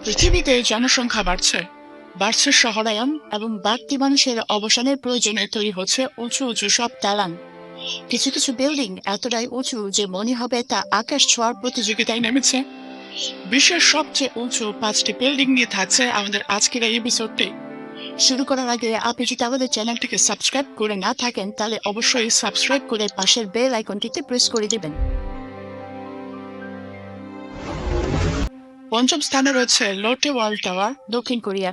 পৃথিবীতে জনসংখ্যা বাড়ছে, বাড়ছে শহরায়ন এবং বাড়তি মানুষের অবসানের প্রয়োজনে তৈরি হচ্ছে উঁচু উঁচু সব দালান। কিছু কিছু বিল্ডিং এতটাই উঁচু যে মনে হবে তা আকাশ ছোঁয়ার প্রতিযোগিতায় নেমেছে। বিশ্বের সবচেয়ে উঁচু 5টি বিল্ডিং নিয়ে থাকছে আমাদের আজকের এই এপিসোডটি। শুরু করার আগে আপনি যদি আমাদের চ্যানেলটিকে সাবস্ক্রাইব করে না থাকেন তাহলে অবশ্যই সাবস্ক্রাইব করে পাশের বেল আইকনটিতে প্রেস করে দেবেন। পঞ্চম স্থানে রয়েছে লোটে ওয়ার্ল্ড টাওয়ার, দক্ষিণ কোরিয়া।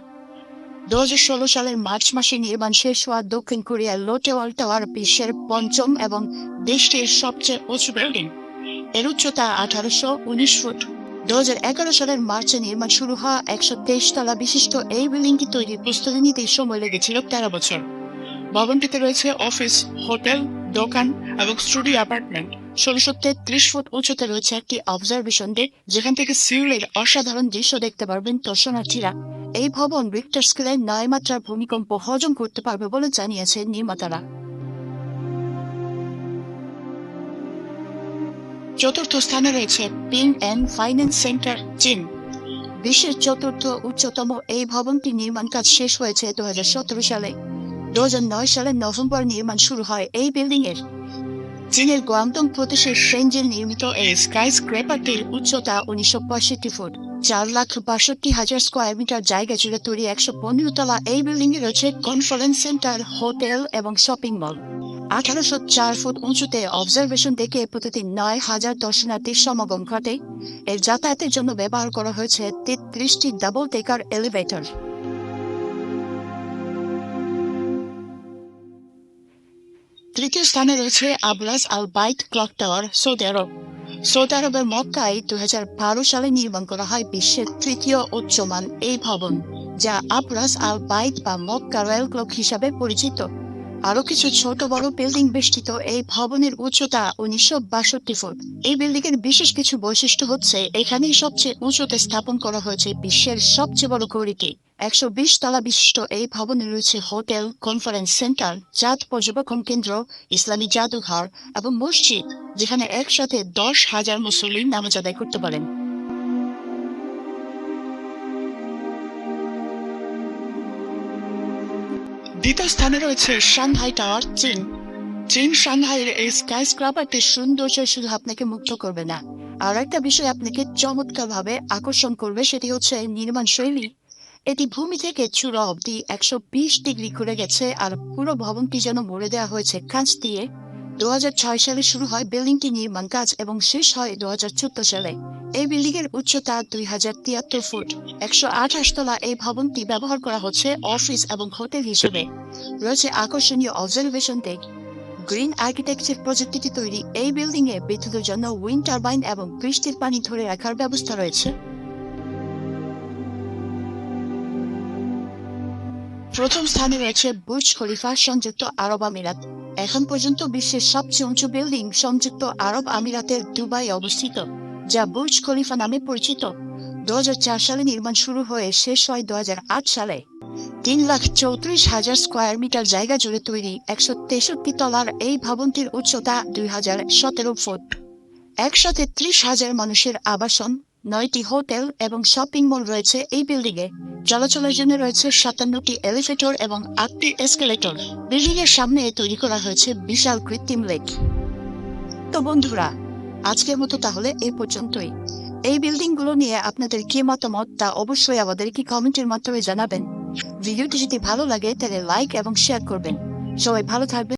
2016 সালের মার্চ মাসে নির্মাণ শেষ হওয়া দক্ষিণ কোরিয়ার লোটে ওয়ার্ল্ড টাওয়ার বিশ্বের পঞ্চম এবং দেশটির সবচেয়ে উঁচু বিল্ডিং। এর উচ্চতা 1819 ফুট। 2011 সালের মার্চে নির্মাণ শুরু হওয়া 123 তলা বিশিষ্ট এই বিল্ডিংটি তৈরির প্রস্তুতি নিতে সময় লেগেছিল 13 বছর। ভবনটিতে রয়েছে অফিস, হোটেল, দোকান এবং স্টুডিও অ্যাপার্টমেন্ট। 1633 ফুট উঁচুতে রয়েছে একটি অবজারভেশন ডেক, যেখান থেকে সিউলের অসাধারণ দৃশ্য দেখতে পারবেন দর্শনার্থীরা। এই ভবন রিক্টার স্কেলে 9 মাত্রার ভূমিকম্প হজম করতে পারবে বলে জানিয়েছে নির্মাতারা। চতুর্থ স্থানে রয়েছে পিং অ্যান্ড ফাইন্যান্স সেন্টার, চীন। বিশ্বের চতুর্থ উচ্চতম এই ভবনটি নির্মাণ কাজ শেষ হয়েছে 2017 সালে। 2009 সালের নভেম্বর নির্মাণ শুরু হয় এই বিল্ডিং এর। চীনের গুয়াংডং প্রদেশের শেনজেন নির্মিত এই স্কাই স্ক্রেপারটির উচ্চতা 1965 ফুট। 4,62,000 স্কোয়ার মিটার জায়গা জুড়ে তৈরি 115 তলা এই বিল্ডিং এ রয়েছে কনফারেন্স সেন্টার, হোটেল এবং শপিং মল। 1804 ফুট উঁচুতে অবজারভেশন ডেকে প্রতিদিন 9,000 দর্শনার্থীর সমাগম ঘটে। এর যাতায়াতের জন্য ব্যবহার করা হয়েছে 33টি ডাবল ডেকার এলিভেটর। তৃতীয় স্থানে রয়েছে আবরাজ আল বাইত ক্লক টাওয়ার, সৌদি আরব। সৌদি আরবের মক্কায় 2012 সালে নির্মাণ করা হয় বিশ্বের তৃতীয় উচ্চমান এই ভবন, যা আবরাজ আল বাইত বা মক্কা রয়্যাল ক্লক হিসাবে পরিচিত। আরো কিছু ছোট বড় বিল্ডিং বেষ্টিত এই ভবনের উচ্চতা 1962 ফুট। এই বিল্ডিং এর বিশেষ কিছু বৈশিষ্ট্য হচ্ছে এখানেই সবচেয়ে উঁচুতে স্থাপন করা হয়েছে বিশ্বের সবচেয়ে বড় ঘড়িটি। 120 তলা বিশিষ্ট এই ভবনে রয়েছে হোটেল, কনফারেন্স সেন্টার, চাঁদ পর্যবেক্ষণ কেন্দ্র, ইসলামী জাদুঘর এবং মসজিদ, যেখানে একসাথে 10,000 মুসল্লি নামাজ আদায় করতে পারেন। দ্বিতীয় স্থানে রয়েছে সাংহাই টাওয়ার, চীন। চীন সাংহাইয়ের এই স্কাই স্ক্রাপারটির সৌন্দর্য শুধু আপনাকে মুগ্ধ করবে না, আর একটা বিষয় আপনাকে চমৎকার ভাবে আকর্ষণ করবে, সেটি হচ্ছে নির্মাণ শৈলী। এটি ভূমি থেকে চূড়া অবধি 120 ডিগ্রি ঘুরে গেছে, আর পুরো ভবনটি যেন ভরে দেওয়া হয়েছে কাঁচ দিয়ে। 2006 সালে শুরু হয় বিল্ডিংটি নির্মাণ কাজ এবং শেষ হয় 2014 সালে। এই বিল্ডিং এর উচ্চতা 2073 ফুট। 128 তলা এই ভবনটি ব্যবহার করা হচ্ছে অফিস এবং হোটেল হিসেবে। রয়েছে আকর্ষণীয় অবজারভেশন ডেক। গ্রিন আর্কিটেকচার প্রযুক্তিটি তৈরি এই বিল্ডিং এ বিদ্যুতের জন্য উইন্ড টারবাইন এবং বৃষ্টির পানি ধরে রাখার ব্যবস্থা রয়েছে। প্রথম স্থানে রয়েছে বুর্জ খলিফা, সংযুক্ত আরব আমিরাত। এখন পর্যন্ত বিশ্বের সবচেয়ে উঁচু বিল্ডিং সংযুক্ত আরব আমিরাতের দুবাই অবস্থিত, যা বুর্জ খলিফা নামে পরিচিত। 2004 সালে নির্মাণ শুরু হয়ে শেষ হয় 2008 সালে। 3,34,000 স্কোয়ার মিটার জায়গা জুড়ে তৈরি 163 তলার এই ভবনটির উচ্চতা 2017 ফুট। একসাথে 30,000 মানুষের আবাসন, 9টি হোটেল এবং শপিং মল রয়েছে এই বিল্ডিং এ। চলাচলের জন্য রয়েছে 57টি এলিভেটর এবং 8টি এসকেলেটর। বিল্ডিং এর সামনে তৈরি করা হয়েছে বিশাল কৃত্রিম লেক। তো বন্ধুরা, আজকের মতো তাহলে এই পর্যন্তই। এই বিল্ডিং গুলো নিয়ে আপনাদের কি মতামত তা অবশ্যই আমাদেরকে কমেন্টের মাধ্যমে জানাবেন। ভিডিওটি যদি ভালো লাগে তাহলে লাইক এবং শেয়ার করবেন। সবাই ভালো থাকবেন।